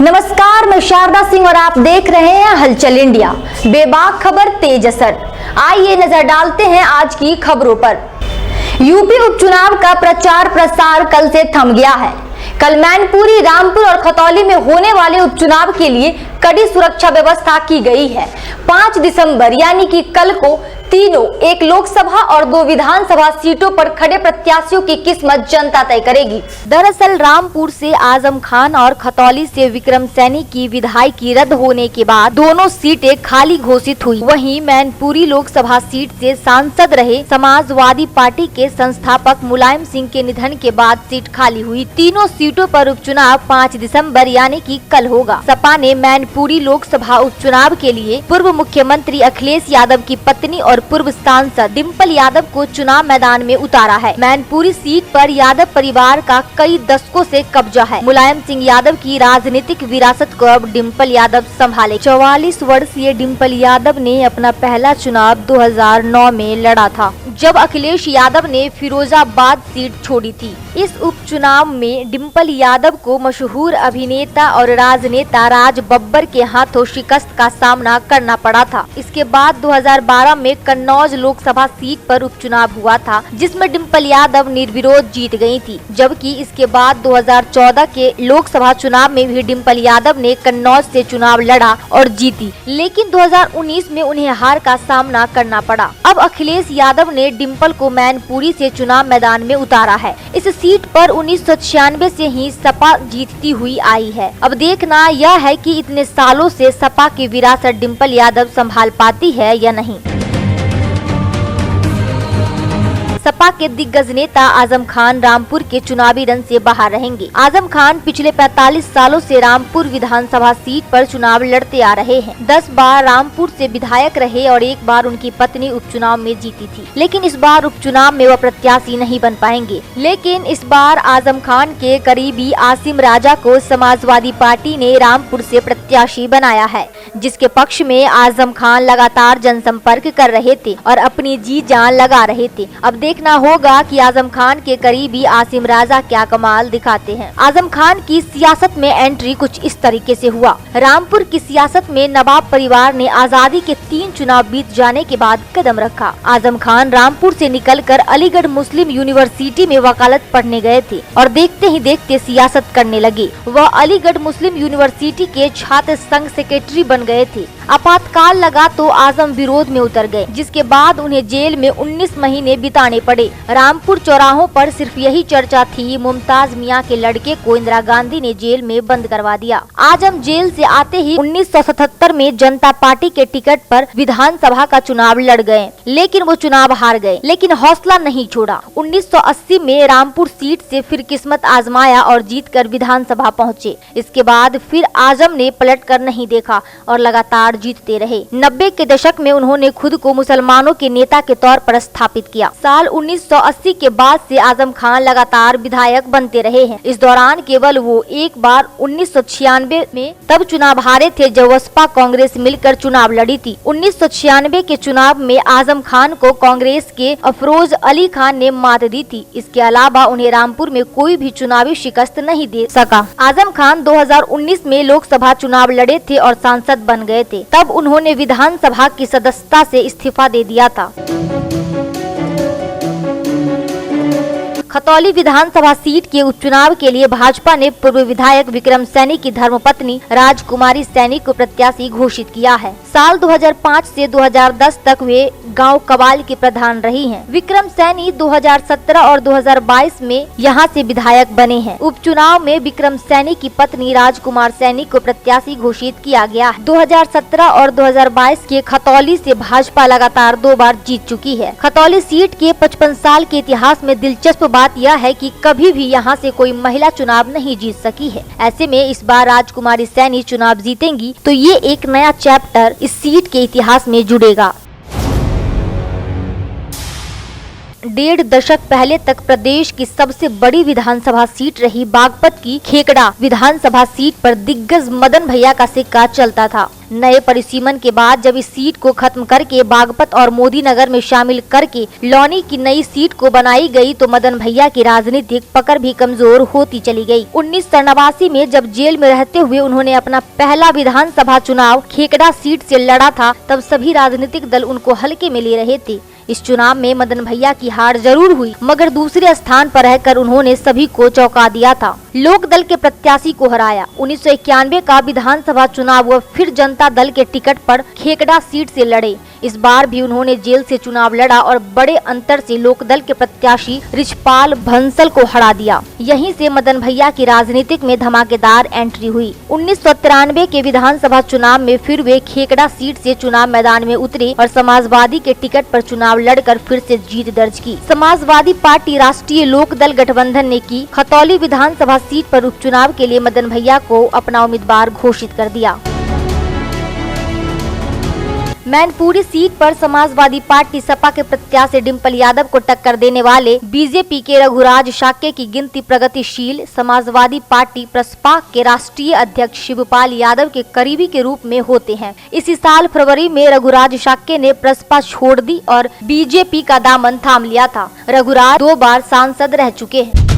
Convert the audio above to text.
नमस्कार, मैं शारदा सिंह और आप देख रहे हैं हलचल इंडिया। बेबाक खबर तेज असर। आइए नजर डालते हैं आज की खबरों पर। यूपी उपचुनाव का प्रचार प्रसार कल से थम गया है। कल मैनपुरी, रामपुर और खतौली में होने वाले उपचुनाव के लिए कड़ी सुरक्षा व्यवस्था की गई है। 5 दिसंबर यानी कि कल को तीनों, एक लोकसभा और 2 विधानसभा सीटों पर खड़े प्रत्याशियों की किस्मत जनता तय करेगी। दरअसल रामपुर से आजम खान और खतौली से विक्रम सैनी की विधायकी रद्द होने के बाद दोनों सीटें खाली घोषित हुई। वहीं मैनपुरी लोकसभा सीट से सांसद रहे समाजवादी पार्टी के संस्थापक मुलायम सिंह के निधन के बाद सीट खाली हुई। तीनों सीटों पर उपचुनाव 5 दिसंबर यानी कि कल होगा। सपा ने मैनपुरी लोकसभा उपचुनाव के लिए पूर्व मुख्यमंत्री अखिलेश यादव की पत्नी और पूर्व सांसद डिम्पल यादव को चुनाव मैदान में उतारा है। मैनपुरी सीट पर यादव परिवार का कई दशकों से कब्जा है। मुलायम सिंह यादव की राजनीतिक विरासत को अब डिम्पल यादव संभाले। 44 वर्षीय डिम्पल यादव ने अपना पहला चुनाव 2009 में लड़ा था, जब अखिलेश यादव ने फिरोजाबाद सीट छोड़ी थी। इस उपचुनाव में डिम्पल यादव को मशहूर अभिनेता और राजनेता राज बब्बर के हाथों शिकस्त का सामना करना पड़ा था। इसके बाद 2012 में कन्नौज लोकसभा सीट पर उपचुनाव हुआ था, जिसमें डिम्पल यादव निर्विरोध जीत गई थी। जबकि इसके बाद 2014 के लोकसभा चुनाव में भी डिम्पल यादव ने कन्नौज से चुनाव लड़ा और जीती, लेकिन 2019 में उन्हें हार का सामना करना पड़ा। अब अखिलेश यादव ने डिम्पल को मैनपुरी से चुनाव मैदान में उतारा है। इस सीट पर 1996 से ही सपा जीतती हुई आई है। अब देखना यह है कि इतने सालों से सपा की विरासत डिम्पल यादव संभाल पाती है या नहीं। सपा के दिग्गज नेता आजम खान रामपुर के चुनावी रण से बाहर रहेंगे। आजम खान पिछले 45 सालों से रामपुर विधानसभा सीट पर चुनाव लड़ते आ रहे हैं। 10 बार रामपुर से विधायक रहे और 1 बार उनकी पत्नी उपचुनाव में जीती थी, लेकिन इस बार उपचुनाव में वह प्रत्याशी नहीं बन पाएंगे। लेकिन इस बार आजम खान के करीबी आसिम राजा को समाजवादी पार्टी ने रामपुर से प्रत्याशी बनाया है, जिसके पक्ष में आजम खान लगातार जनसंपर्क कर रहे थे और अपनी जी जान लगा रहे थे। अब देखना होगा कि आजम खान के करीबी आसिम राजा क्या कमाल दिखाते हैं। आजम खान की सियासत में एंट्री कुछ इस तरीके से हुआ। रामपुर की सियासत में नवाब परिवार ने आजादी के 3 चुनाव बीत जाने के बाद कदम रखा। आजम खान रामपुर से निकलकर अलीगढ़ मुस्लिम यूनिवर्सिटी में वकालत पढ़ने गए थे और देखते ही देखते सियासत करने लगे। वह अलीगढ़ मुस्लिम यूनिवर्सिटी के छात्र संघ सेक्रेटरी बन गए थे। आपातकाल लगा तो आजम विरोध में उतर गए, जिसके बाद उन्हें जेल में 19 महीने बिताने पड़े। रामपुर चौराहों पर सिर्फ यही चर्चा थी, मुमताज मियां के लड़के को इंदिरा गांधी ने जेल में बंद करवा दिया। आजम जेल से आते ही 1977 में जनता पार्टी के टिकट पर विधानसभा का चुनाव लड़ गए, लेकिन वो चुनाव हार गए, लेकिन हौसला नहीं छोड़ा। 1980 में रामपुर सीट से फिर किस्मत आजमाया और जीतकर विधानसभा पहुँचे। इसके बाद फिर आजम ने पलट कर नहीं देखा और लगातार जीतते रहे। 90 के दशक में उन्होंने खुद को मुसलमानों के नेता के तौर पर स्थापित किया। साल 1980 के बाद से आजम खान लगातार विधायक बनते रहे हैं। इस दौरान केवल वो एक बार 1996 में तब चुनाव हारे थे जब बसपा कांग्रेस मिलकर चुनाव लड़ी थी। 1996 के चुनाव में आजम खान को कांग्रेस के अफरोज अली खान ने मात दी थी। इसके अलावा उन्हें रामपुर में कोई भी चुनावी शिकस्त नहीं दे सका। आजम खान 2019 में लोकसभा चुनाव लड़े थे और सांसद बन गए थे। तब उन्होंने विधानसभा की सदस्यता से इस्तीफा दे दिया था। खतौली विधानसभा सीट के उपचुनाव के लिए भाजपा ने पूर्व विधायक विक्रम सैनी की धर्मपत्नी राजकुमारी सैनी को प्रत्याशी घोषित किया है। साल 2005 से 2010 तक वे गांव कबाल की प्रधान रही हैं। विक्रम सैनी 2017 और 2022 में यहां से विधायक बने हैं। उपचुनाव में विक्रम सैनी की पत्नी राजकुमार सैनी को प्रत्याशी घोषित किया गया है। 2017 और 2022 के खतौली से भाजपा लगातार 2 बार जीत चुकी है। खतौली सीट के 55 साल के इतिहास में दिलचस्प बात यह है कि कभी भी यहां से कोई महिला चुनाव नहीं जीत सकी है। ऐसे में इस बार राजकुमारी सैनी चुनाव जीतेंगी तो ये एक नया चैप्टर इस सीट के इतिहास में जुड़ेगा। डेढ़ दशक पहले तक प्रदेश की सबसे बड़ी विधानसभा सीट रही बागपत की खेकड़ा विधानसभा सीट पर दिग्गज मदन भैया का सिक्का चलता था। नए परिसीमन के बाद जब इस सीट को खत्म करके बागपत और मोदी नगर में शामिल करके लौनी की नई सीट को बनाई गई तो मदन भैया की राजनीतिक पकड़ भी कमजोर होती चली गई। 1989 में जब जेल में रहते हुए उन्होंने अपना पहला विधानसभा चुनाव खेकड़ा सीट से लड़ा था, तब सभी राजनीतिक दल उनको हल्के में ले रहे थे। इस चुनाव में मदन भैया की हार जरूर हुई, मगर दूसरे स्थान पर रहकर उन्होंने सभी को चौंका दिया था। लोक दल के प्रत्याशी को हराया। 1991 का विधानसभा चुनाव वह फिर जनता दल के टिकट पर खेकड़ा सीट से लड़े। इस बार भी उन्होंने जेल से चुनाव लड़ा और बड़े अंतर से लोक दल के प्रत्याशी रिछपाल भंसल को हरा दिया। यहीं से मदन भैया की राजनीतिक में धमाकेदार एंट्री हुई। 1993 के विधानसभा चुनाव में फिर वे खेकड़ा सीट से चुनाव मैदान में उतरे और समाजवादी के टिकट पर चुनाव लड़कर फिर से जीत दर्ज की। समाजवादी पार्टी राष्ट्रीय लोक दल गठबंधन ने की खतौली विधानसभा सीट पर उपचुनाव के लिए मदन भैया को अपना उम्मीदवार घोषित कर दिया। मैनपुरी सीट पर समाजवादी पार्टी सपा के प्रत्याशी डिम्पल यादव को टक्कर देने वाले बीजेपी के रघुराज शाक्य की गिनती प्रगतिशील समाजवादी पार्टी प्रसपा के राष्ट्रीय अध्यक्ष शिवपाल यादव के करीबी के रूप में होते हैं। इसी साल फरवरी में रघुराज शाक्य ने प्रसपा छोड़ दी और बीजेपी का दामन थाम लिया था। रघुराज 2 बार सांसद रह चुके हैं।